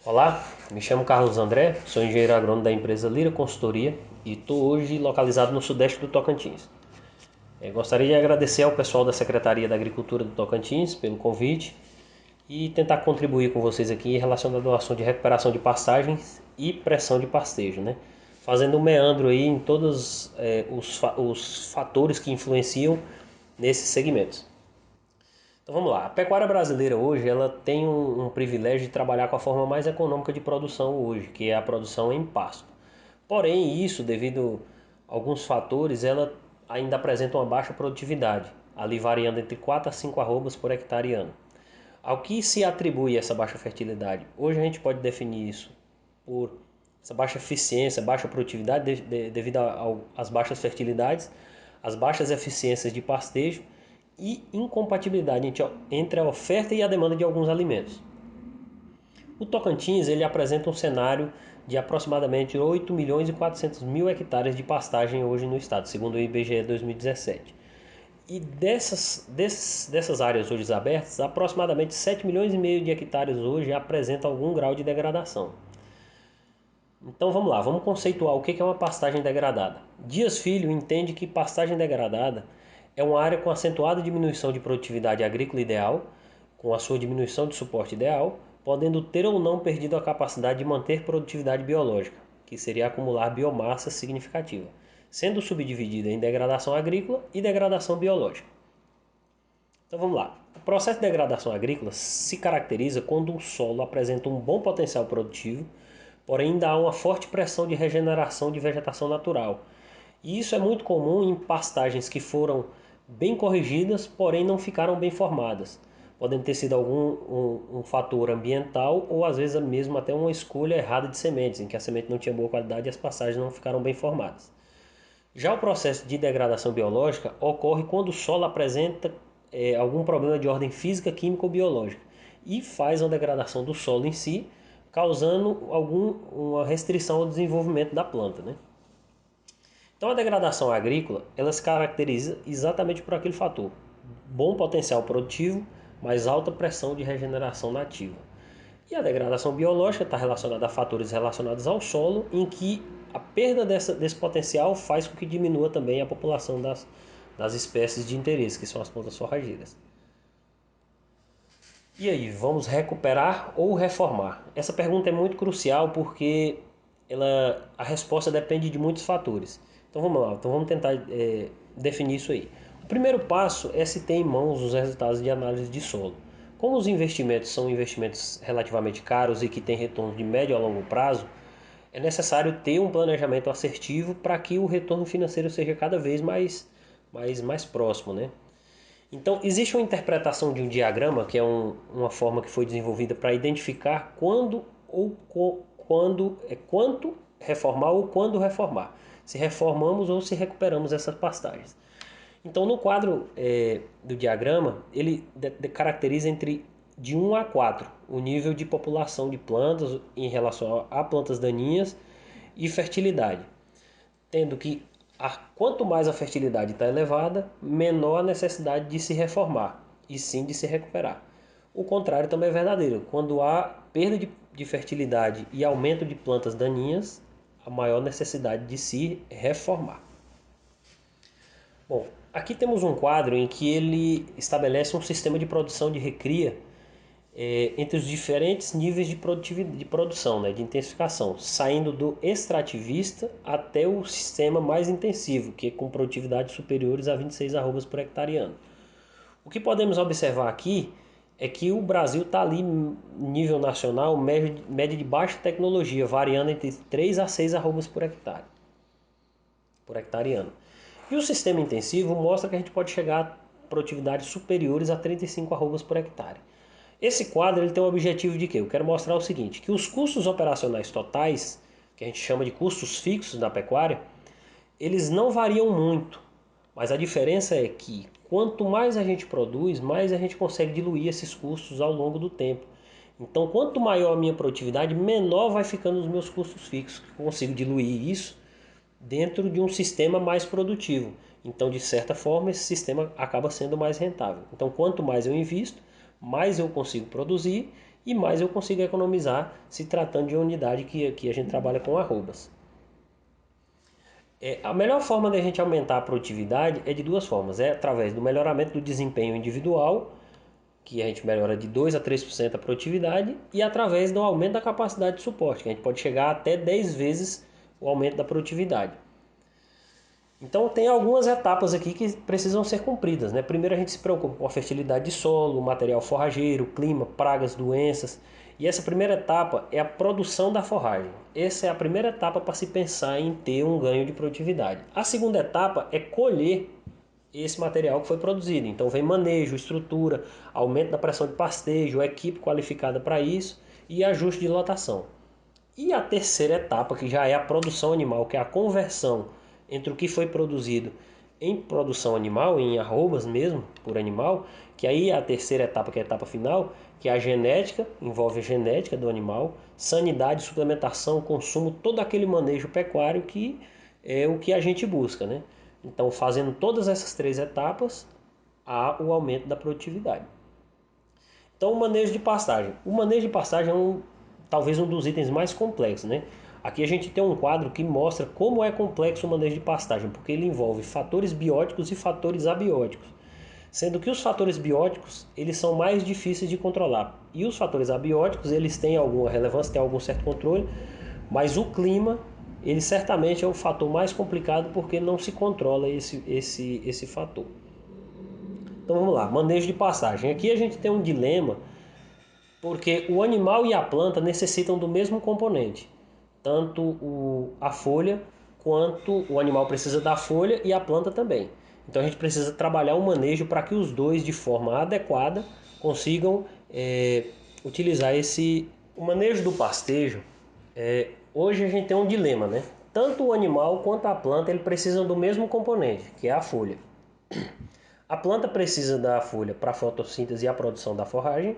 Olá, me chamo Carlos André, sou engenheiro agrônomo da empresa Lira Consultoria e estou hoje localizado no sudeste do Tocantins. Gostaria de agradecer ao pessoal da Secretaria da Agricultura do Tocantins pelo convite e tentar contribuir com vocês aqui relacionado ao assunto de recuperação de pastagens e pressão de pastejo, né? Fazendo um meandro aí em todos os fatores que influenciam nesses segmentos. Então vamos lá, a pecuária brasileira hoje ela tem um privilégio de trabalhar com a forma mais econômica de produção hoje, que é a produção em pasto. Porém, isso devido a alguns fatores, ela ainda apresenta uma baixa produtividade, ali variando entre 4 a 5 arrobas por hectare ano. Ao que se atribui essa baixa fertilidade? Hoje a gente pode definir isso por essa baixa eficiência, baixa produtividade devido às baixas fertilidades, as baixas eficiências de pastejo e incompatibilidade entre a oferta e a demanda de alguns alimentos. O Tocantins ele apresenta um cenário de aproximadamente 8 milhões e 400 mil hectares de pastagem hoje no estado, segundo o IBGE 2017. E dessas áreas hoje abertas, aproximadamente 7 milhões e meio de hectares hoje apresentam algum grau de degradação. Então vamos lá, vamos conceituar o que é uma pastagem degradada. Dias Filho entende que pastagem degradada é uma área com acentuada diminuição de produtividade agrícola ideal, com a sua diminuição de suporte ideal, podendo ter ou não perdido a capacidade de manter produtividade biológica, que seria acumular biomassa significativa, sendo subdividida em degradação agrícola e degradação biológica. Então vamos lá. O processo de degradação agrícola se caracteriza quando o solo apresenta um bom potencial produtivo, porém ainda há uma forte pressão de regeneração de vegetação natural. E isso é muito comum em pastagens que foram bem corrigidas, porém não ficaram bem formadas. Podendo ter sido algum um fator ambiental ou às vezes mesmo até uma escolha errada de sementes, em que a semente não tinha boa qualidade e as pastagens não ficaram bem formadas. Já o processo de degradação biológica ocorre quando o solo apresenta algum problema de ordem física, química ou biológica e faz uma degradação do solo em si, causando uma restrição ao desenvolvimento da planta, né? Então a degradação agrícola ela se caracteriza exatamente por aquele fator: bom potencial produtivo, mas alta pressão de regeneração nativa. E a degradação biológica está relacionada a fatores relacionados ao solo, em que a perda desse potencial faz com que diminua também a população das espécies de interesse, que são as plantas forrageiras. E aí, vamos recuperar ou reformar? Essa pergunta é muito crucial porque a resposta depende de muitos fatores. Então vamos lá, então vamos tentar definir isso aí. O primeiro passo é se ter em mãos os resultados de análise de solo. Como os investimentos são investimentos relativamente caros e que têm retorno de médio a longo prazo, é necessário ter um planejamento assertivo para que o retorno financeiro seja cada vez mais próximo, né? Então, existe uma interpretação de um diagrama, que é uma forma que foi desenvolvida para identificar quanto reformar ou quando reformar. Se reformamos ou se recuperamos essas pastagens. Então, no quadro do diagrama, ele caracteriza entre de 1 a 4 o nível de população de plantas em relação a plantas daninhas e fertilidade, tendo que quanto mais a fertilidade está elevada, menor a necessidade de se reformar e sim de se recuperar. O contrário também é verdadeiro. Quando há perda de fertilidade e aumento de plantas daninhas, a maior necessidade de se reformar. Bom, aqui temos um quadro em que ele estabelece um sistema de produção de recria entre os diferentes níveis de produção, né, de intensificação, saindo do extrativista até o sistema mais intensivo, que é com produtividades superiores a 26 arrobas por hectare ano. O que podemos observar aqui é que o Brasil está ali, nível nacional, média de baixa tecnologia, variando entre 3 a 6 arrobas por hectare ano. E o sistema intensivo mostra que a gente pode chegar a produtividades superiores a 35 arrobas por hectare. Esse quadro ele tem o objetivo de quê? Eu quero mostrar o seguinte, que os custos operacionais totais, que a gente chama de custos fixos da pecuária, eles não variam muito, mas a diferença é que quanto mais a gente produz, mais a gente consegue diluir esses custos ao longo do tempo. Então, quanto maior a minha produtividade, menor vai ficando os meus custos fixos. Eu consigo diluir isso dentro de um sistema mais produtivo. Então, de certa forma, esse sistema acaba sendo mais rentável. Então, quanto mais eu invisto, mais eu consigo produzir e mais eu consigo economizar se tratando de uma unidade que a gente trabalha com arrobas. A melhor forma de a gente aumentar a produtividade é de duas formas. É através do melhoramento do desempenho individual, que a gente melhora de 2 a 3% a produtividade, e através do aumento da capacidade de suporte, que a gente pode chegar até 10 vezes o aumento da produtividade. Então tem algumas etapas aqui que precisam ser cumpridas, né? Primeiro a gente se preocupa com a fertilidade de solo, o material forrageiro, clima, pragas, doenças. E essa primeira etapa é a produção da forragem. Essa é a primeira etapa para se pensar em ter um ganho de produtividade. A segunda etapa é colher esse material que foi produzido. Então vem manejo, estrutura, aumento da pressão de pastejo, equipe qualificada para isso e ajuste de lotação. E a terceira etapa, que já é a produção animal, que é a conversão entre o que foi produzido em produção animal, em arrobas mesmo, por animal, que aí é a terceira etapa, que é a etapa final, que é a genética, envolve a genética do animal, sanidade, suplementação, consumo, todo aquele manejo pecuário que é o que a gente busca, né? Então, fazendo todas essas três etapas, há o aumento da produtividade. Então, o manejo de pastagem. O manejo de pastagem é talvez um dos itens mais complexos, né? Aqui a gente tem um quadro que mostra como é complexo o manejo de pastagem, porque ele envolve fatores bióticos e fatores abióticos. Sendo que os fatores bióticos, eles são mais difíceis de controlar. E os fatores abióticos, eles têm alguma relevância, têm algum certo controle, mas o clima, ele certamente é o fator mais complicado porque não se controla esse fator. Então vamos lá, manejo de pastagem. Aqui a gente tem um dilema porque o animal e a planta necessitam do mesmo componente. Tanto a folha quanto o animal precisa da folha e a planta também. Então a gente precisa trabalhar um manejo para que os dois, de forma adequada, consigam utilizar esse. O manejo do pastejo, hoje a gente tem um dilema, né? Tanto o animal quanto a planta ele precisam do mesmo componente, que é a folha. A planta precisa da folha para a fotossíntese e a produção da forragem,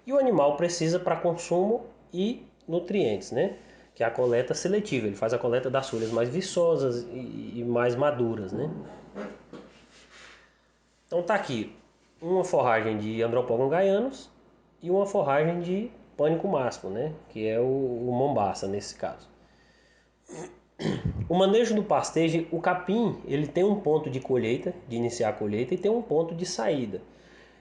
e o animal precisa para consumo e nutrientes, né? Que é a coleta seletiva. Ele faz a coleta das folhas mais viçosas e mais maduras, né? Então tá aqui uma forragem de Andropogon gaianus e uma forragem de pânico máximo, né? Que é o mombaça nesse caso. O manejo do pastejo, o capim, ele tem um ponto de colheita, de iniciar a colheita, e tem um ponto de saída.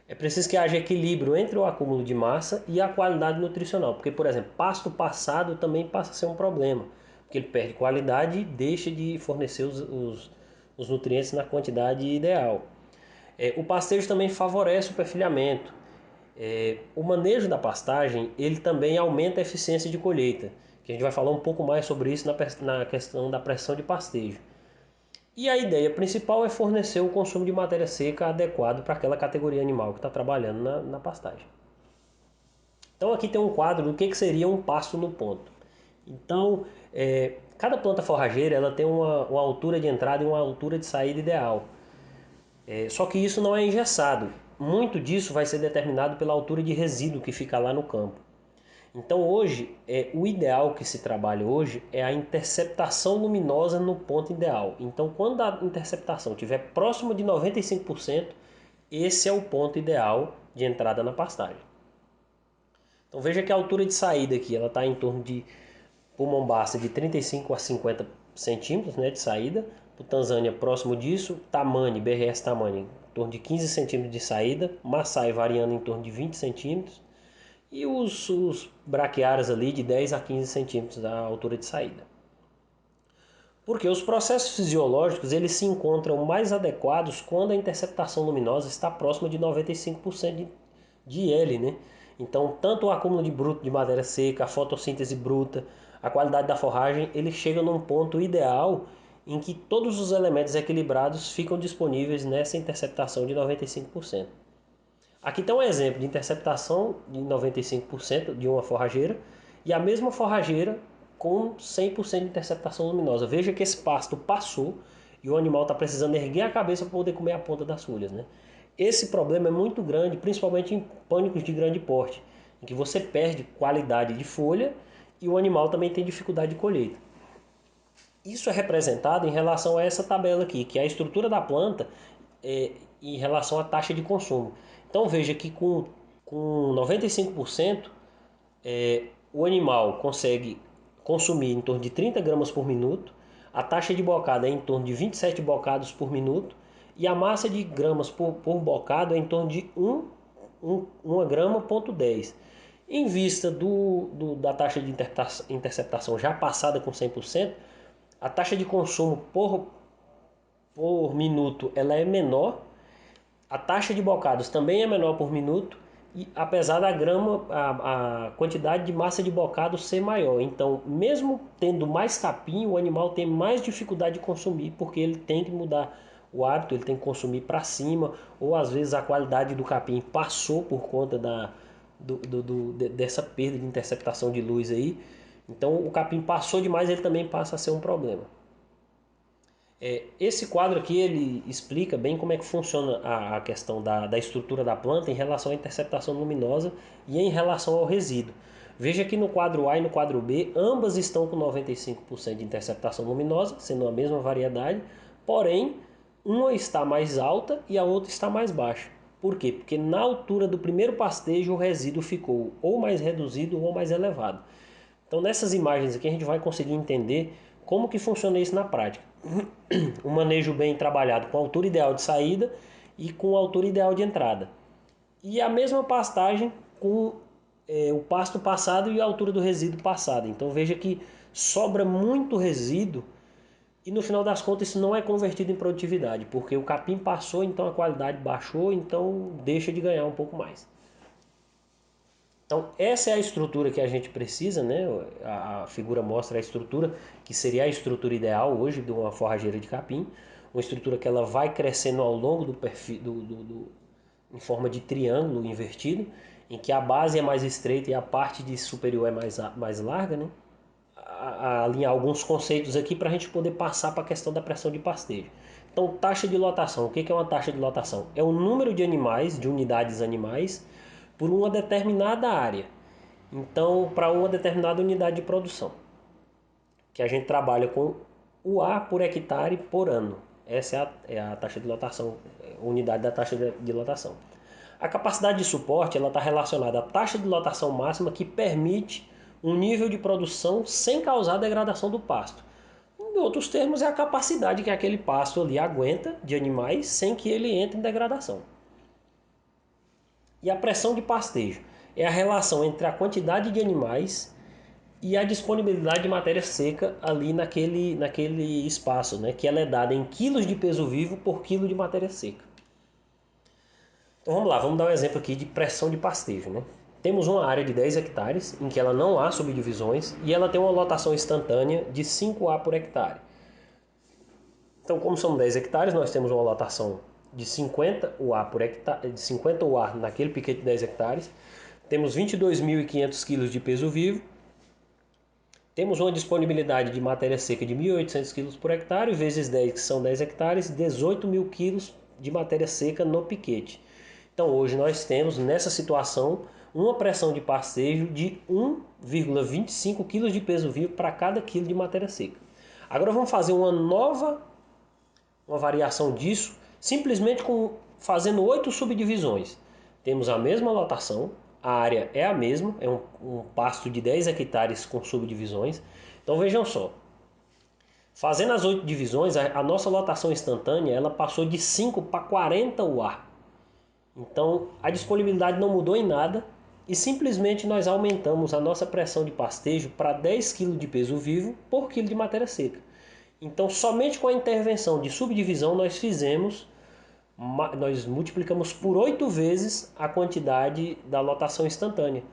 É preciso que haja equilíbrio entre o acúmulo de massa e a qualidade nutricional, porque, por exemplo, pasto passado também passa a ser um problema, porque ele perde qualidade e deixa de fornecer os nutrientes na quantidade ideal. O pastejo também favorece o perfilhamento. O manejo da pastagem ele também aumenta a eficiência de colheita, que a gente vai falar um pouco mais sobre isso na questão da pressão de pastejo. E a ideia principal é fornecer o consumo de matéria seca adequado para aquela categoria animal que está trabalhando na pastagem. Então aqui tem um quadro do que seria um pasto no ponto. Então, cada planta forrageira ela tem uma altura de entrada e uma altura de saída ideal. Só que isso não é engessado. Muito disso vai ser determinado pela altura de resíduo que fica lá no campo. Então hoje, o ideal que se trabalha hoje é a interceptação luminosa no ponto ideal. Então quando a interceptação estiver próximo de 95%, esse é o ponto ideal de entrada na pastagem. Então veja que a altura de saída aqui ela está em torno de, por Mombasa, de 35 a 50 centímetros, né, de saída. Por Tanzânia, próximo disso. Tamanho, BRS Tamanho, em torno de 15 centímetros de saída. Maasai variando em torno de 20 centímetros. E os braquiários ali de 10 a 15 centímetros da altura de saída. Porque os processos fisiológicos eles se encontram mais adequados quando a interceptação luminosa está próxima de 95% de L, né? Então, tanto o acúmulo de bruto de matéria seca, a fotossíntese bruta, a qualidade da forragem, ele chega num ponto ideal em que todos os elementos equilibrados ficam disponíveis nessa interceptação de 95%. Aqui está um exemplo de interceptação de 95% de uma forrageira e a mesma forrageira com 100% de interceptação luminosa. Veja que esse pasto passou e o animal está precisando erguer a cabeça para poder comer a ponta das folhas, né? Esse problema é muito grande, principalmente em pânicos de grande porte, em que você perde qualidade de folha e o animal também tem dificuldade de colheita. Isso é representado em relação a essa tabela aqui, que é a estrutura da planta em relação à taxa de consumo. Então veja que com 95%, O animal consegue consumir em torno de 30 gramas por minuto, a taxa de bocado é em torno de 27 bocados por minuto e a massa de gramas por bocado é em torno de 1 grama ponto 10. Em vista da taxa de interceptação já passada com 100%, a taxa de consumo por minuto ela é menor, a taxa de bocados também é menor por minuto, e apesar da grama, a quantidade de massa de bocado ser maior. Então, mesmo tendo mais capim, o animal tem mais dificuldade de consumir, porque ele tem que mudar o hábito, ele tem que consumir para cima, ou às vezes a qualidade do capim passou por conta dessa perda de interceptação de luz aí. Então, o capim passou demais, ele também passa a ser um problema. Esse quadro aqui ele explica bem como é que funciona a questão da estrutura da planta em relação à interceptação luminosa e em relação ao resíduo. Veja que no quadro A e no quadro B, ambas estão com 95% de interceptação luminosa, sendo a mesma variedade, porém, uma está mais alta e a outra está mais baixa. Por quê? Porque na altura do primeiro pastejo o resíduo ficou ou mais reduzido ou mais elevado. Então nessas imagens aqui a gente vai conseguir entender como que funciona isso na prática. Um manejo bem trabalhado com a altura ideal de saída e com a altura ideal de entrada. E a mesma pastagem com o pasto passado e a altura do resíduo passado. Então veja que sobra muito resíduo e no final das contas isso não é convertido em produtividade, porque o capim passou, então a qualidade baixou, então deixa de ganhar um pouco mais. Então essa é a estrutura que a gente precisa, né? A figura mostra a estrutura que seria a estrutura ideal hoje de uma forrageira de capim, uma estrutura que ela vai crescendo ao longo do perfil, em forma de triângulo invertido, em que a base é mais estreita e a parte de superior é mais larga, né? Alinhar alguns conceitos aqui para a gente poder passar para a questão da pressão de pastejo. Então, taxa de lotação. O que é uma taxa de lotação? É o número de animais, de unidades animais, por uma determinada área. Então, para uma determinada unidade de produção, que a gente trabalha com o A por hectare por ano. Essa é a taxa de lotação, unidade da taxa de lotação. A capacidade de suporte está relacionada à taxa de lotação máxima que permite um nível de produção sem causar degradação do pasto. Em outros termos, é a capacidade que aquele pasto ali aguenta de animais sem que ele entre em degradação. E a pressão de pastejo é a relação entre a quantidade de animais e a disponibilidade de matéria seca ali naquele espaço, né? Que ela é dada em quilos de peso vivo por quilo de matéria seca. Então vamos lá, vamos dar um exemplo aqui de pressão de pastejo, né? Temos uma área de 10 hectares em que ela não há subdivisões e ela tem uma lotação instantânea de 5A por hectare. Então, como são 10 hectares, nós temos uma lotação de 50 UA por hectare, de 50 UA naquele piquete de 10 hectares. Temos 22.500 kg de peso vivo. Temos uma disponibilidade de matéria seca de 1.800 kg por hectare, vezes 10, que são 10 hectares, 18.000 kg de matéria seca no piquete. Então hoje nós temos nessa situação uma pressão de pastejo de 1,25 kg de peso vivo para cada quilo de matéria seca. Agora vamos fazer uma variação disso, simplesmente fazendo 8 subdivisões. Temos a mesma lotação, a área é a mesma, é um pasto de 10 hectares com subdivisões. Então vejam só, fazendo as 8 divisões, a nossa lotação instantânea ela passou de 5 para 40 UA. Então a disponibilidade não mudou em nada e simplesmente nós aumentamos a nossa pressão de pastejo para 10 kg de peso vivo por quilo de matéria seca. Então somente com a intervenção de subdivisão nós multiplicamos por 8 vezes a quantidade da lotação instantânea.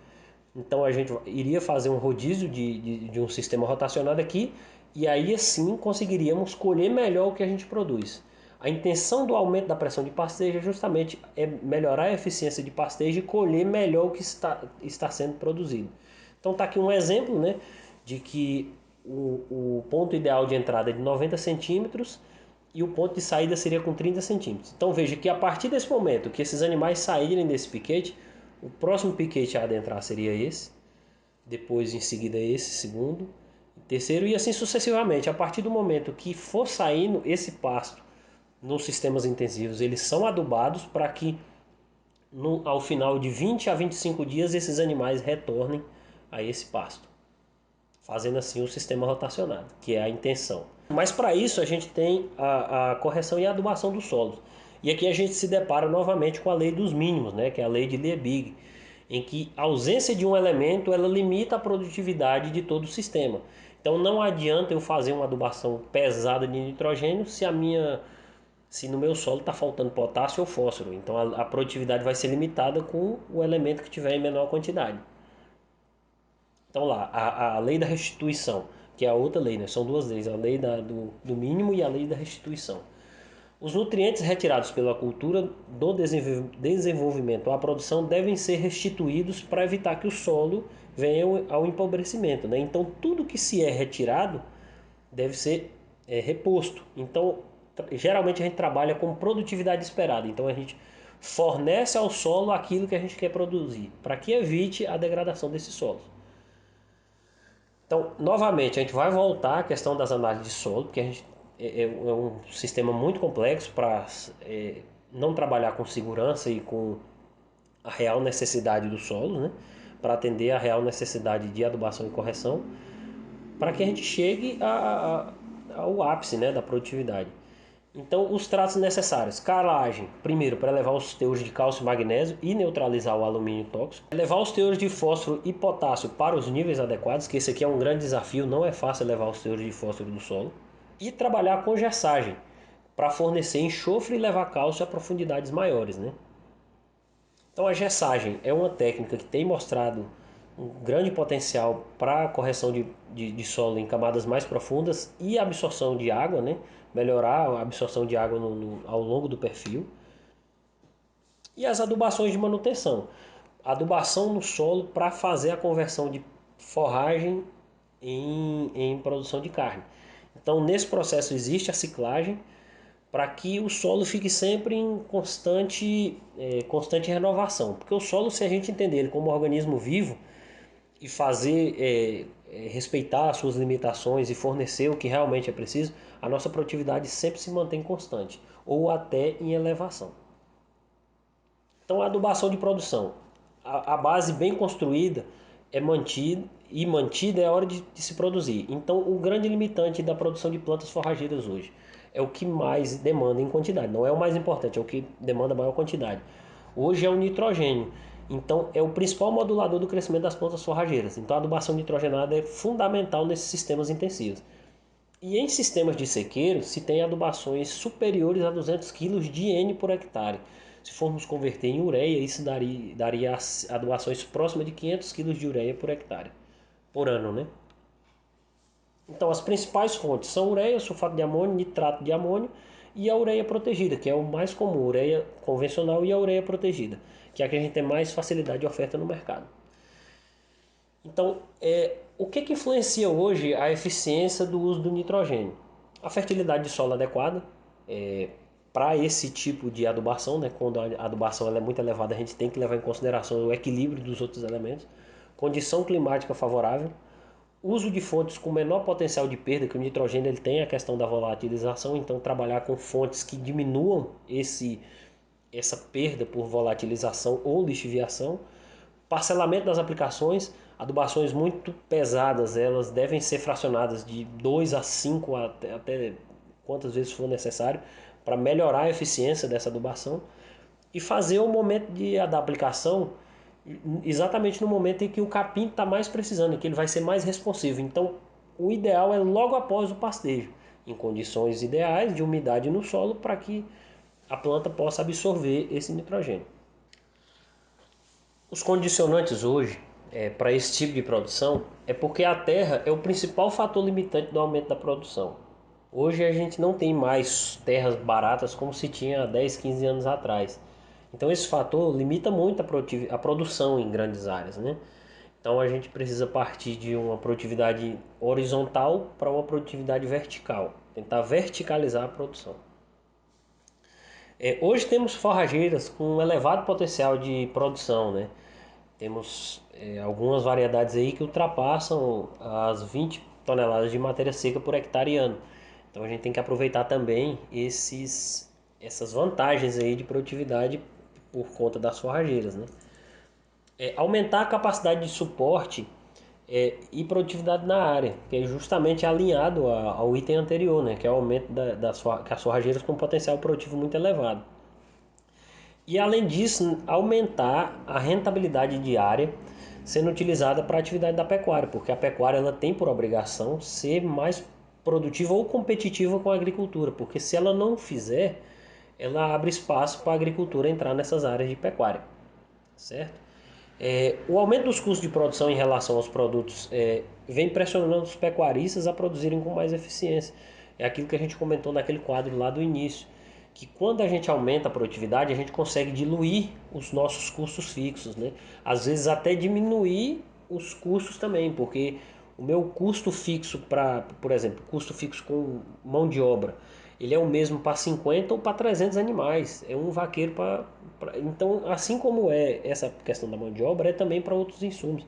Então a gente iria fazer um rodízio de um sistema rotacionado aqui e aí assim conseguiríamos colher melhor o que a gente produz. A intenção do aumento da pressão de pastejo é justamente melhorar a eficiência de pastejo e colher melhor o que está sendo produzido. Então está aqui um exemplo, né, de que o ponto ideal de entrada é de 90 centímetros e o ponto de saída seria com 30 centímetros. Então veja que a partir desse momento que esses animais saírem desse piquete, o próximo piquete a adentrar seria esse, depois em seguida esse segundo, terceiro e assim sucessivamente. A partir do momento que for saindo esse pasto nos sistemas intensivos, eles são adubados para que ao final de 20 a 25 dias esses animais retornem a esse pasto, fazendo assim o sistema rotacionado, que é a intenção. Mas para isso a gente tem a correção e a adubação dos solos. E aqui a gente se depara novamente com a lei dos mínimos, né, que é a lei de Liebig, em que a ausência de um elemento ela limita a produtividade de todo o sistema. Então não adianta eu fazer uma adubação pesada de nitrogênio se no meu solo está faltando potássio ou fósforo. Então a produtividade vai ser limitada com o elemento que tiver em menor quantidade. Então lá, a lei da restituição, que é a outra lei, né? São duas leis, a lei do mínimo e a lei da restituição. Os nutrientes retirados pela cultura do desenvolvimento à produção devem ser restituídos para evitar que o solo venha ao empobrecimento, né? Então tudo que se é retirado deve ser reposto. Então geralmente a gente trabalha com produtividade esperada. Então a gente fornece ao solo aquilo que a gente quer produzir, para que evite a degradação desses solos. Então, novamente, a gente vai voltar à questão das análises de solo, porque a gente é um sistema muito complexo para não trabalhar com segurança e com a real necessidade do solo, né? Para atender a real necessidade de adubação e correção, para que a gente chegue ao ápice, né, da produtividade. Então, os tratos necessários: calagem, primeiro, para elevar os teores de cálcio e magnésio e neutralizar o alumínio tóxico. Elevar os teores de fósforo e potássio para os níveis adequados, que esse aqui é um grande desafio, não é fácil elevar os teores de fósforo do solo. E trabalhar com gessagem, para fornecer enxofre e levar cálcio a profundidades maiores, né? Então, a gessagem é uma técnica que tem mostrado um grande potencial para a correção de solo em camadas mais profundas e absorção de água, né? Melhorar a absorção de água ao longo do perfil. E as adubações de manutenção. Adubação no solo para fazer a conversão de forragem em produção de carne. Então, nesse processo existe a ciclagem para que o solo fique sempre em constante renovação. Porque o solo, se a gente entender ele como um organismo vivo, e fazer respeitar as suas limitações e fornecer o que realmente é preciso, a nossa produtividade sempre se mantém constante ou até em elevação. Então, a adubação de produção, a base bem construída é mantida é a hora de se produzir. Então, o grande limitante da produção de plantas forrageiras hoje é o que mais demanda em quantidade. Não é o mais importante, é o que demanda maior quantidade. Hoje é o nitrogênio. Então, é o principal modulador do crescimento das plantas forrageiras. Então, a adubação nitrogenada é fundamental nesses sistemas intensivos. E em sistemas de sequeiro, se tem adubações superiores a 200 kg de N por hectare. Se formos converter em ureia, isso daria adubações próximas de 500 kg de ureia por hectare, por ano, né? Então, as principais fontes são ureia, sulfato de amônio, nitrato de amônio e a ureia protegida, que é o mais comum, a ureia convencional e a ureia protegida, que é a que a gente tem mais facilidade de oferta no mercado. Então, o que influencia hoje a eficiência do uso do nitrogênio? A fertilidade de solo adequada, para esse tipo de adubação, né? Quando a adubação ela é muito elevada, a gente tem que levar em consideração o equilíbrio dos outros elementos, condição climática favorável, uso de fontes com menor potencial de perda, que o nitrogênio ele tem a questão da volatilização, então trabalhar com fontes que diminuam essa perda por volatilização ou lixiviação. Parcelamento das aplicações, adubações muito pesadas, elas devem ser fracionadas de 2 a 5 até quantas vezes for necessário para melhorar a eficiência dessa adubação e fazer o momento da aplicação exatamente no momento em que o capim está mais precisando, em que ele vai ser mais responsivo. Então, o ideal é logo após o pastejo, em condições ideais de umidade no solo para que a planta possa absorver esse nitrogênio. Os condicionantes hoje para esse tipo de produção é porque a terra é o principal fator limitante do aumento da produção. Hoje a gente não tem mais terras baratas como se tinha há 10, 15 anos atrás. Então esse fator limita muito a produção em grandes áreas, né? Então a gente precisa partir de uma produtividade horizontal para uma produtividade vertical, tentar verticalizar a produção. Hoje temos forrageiras com um elevado potencial de produção, né? Temos algumas variedades aí que ultrapassam as 20 toneladas de matéria seca por hectare ano. Então a gente tem que aproveitar também essas vantagens aí de produtividade por conta das forrageiras, né? Aumentar a capacidade de suporte e produtividade na área, que é justamente alinhado ao item anterior, né, que é o aumento das forrageiras com potencial produtivo muito elevado. E além disso, aumentar a rentabilidade diária sendo utilizada para a atividade da pecuária, porque a pecuária ela tem por obrigação ser mais produtiva ou competitiva com a agricultura, porque se ela não fizer, ela abre espaço para a agricultura entrar nessas áreas de pecuária, certo? O aumento dos custos de produção em relação aos produtos vem pressionando os pecuaristas a produzirem com mais eficiência. É aquilo que a gente comentou naquele quadro lá do início, que quando a gente aumenta a produtividade, a gente consegue diluir os nossos custos fixos, né? Às vezes até diminuir os custos também, porque o meu custo fixo para, por exemplo, custo fixo com mão de obra, ele é o mesmo para 50 ou para 300 animais. É um vaqueiro para. Então, assim como é essa questão da mão de obra, é também para outros insumos.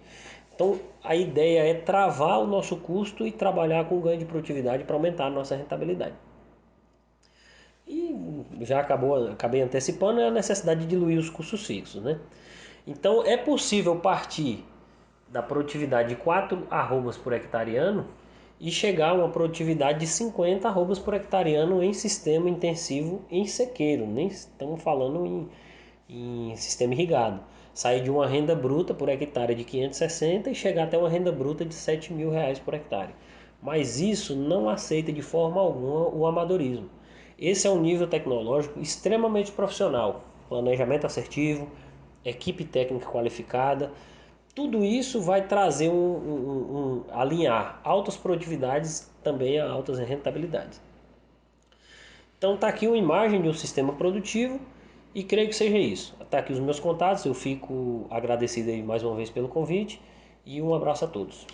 Então, a ideia é travar o nosso custo e trabalhar com ganho de produtividade para aumentar a nossa rentabilidade. E já acabei antecipando a necessidade de diluir os custos fixos, né? Então, é possível partir da produtividade de 4 arrobas por hectare ano e chegar a uma produtividade de 50 arrobas por hectare ano em sistema intensivo em sequeiro, nem estamos falando em sistema irrigado. Sair de uma renda bruta por hectare de 560 e chegar até uma renda bruta de R$ 7.000 por hectare. Mas isso não aceita de forma alguma o amadorismo. Esse é um nível tecnológico extremamente profissional, planejamento assertivo, equipe técnica qualificada, tudo isso vai trazer alinhar altas produtividades também a altas rentabilidades. Então está aqui uma imagem de um sistema produtivo e creio que seja isso. Está aqui os meus contatos, eu fico agradecido aí mais uma vez pelo convite e um abraço a todos.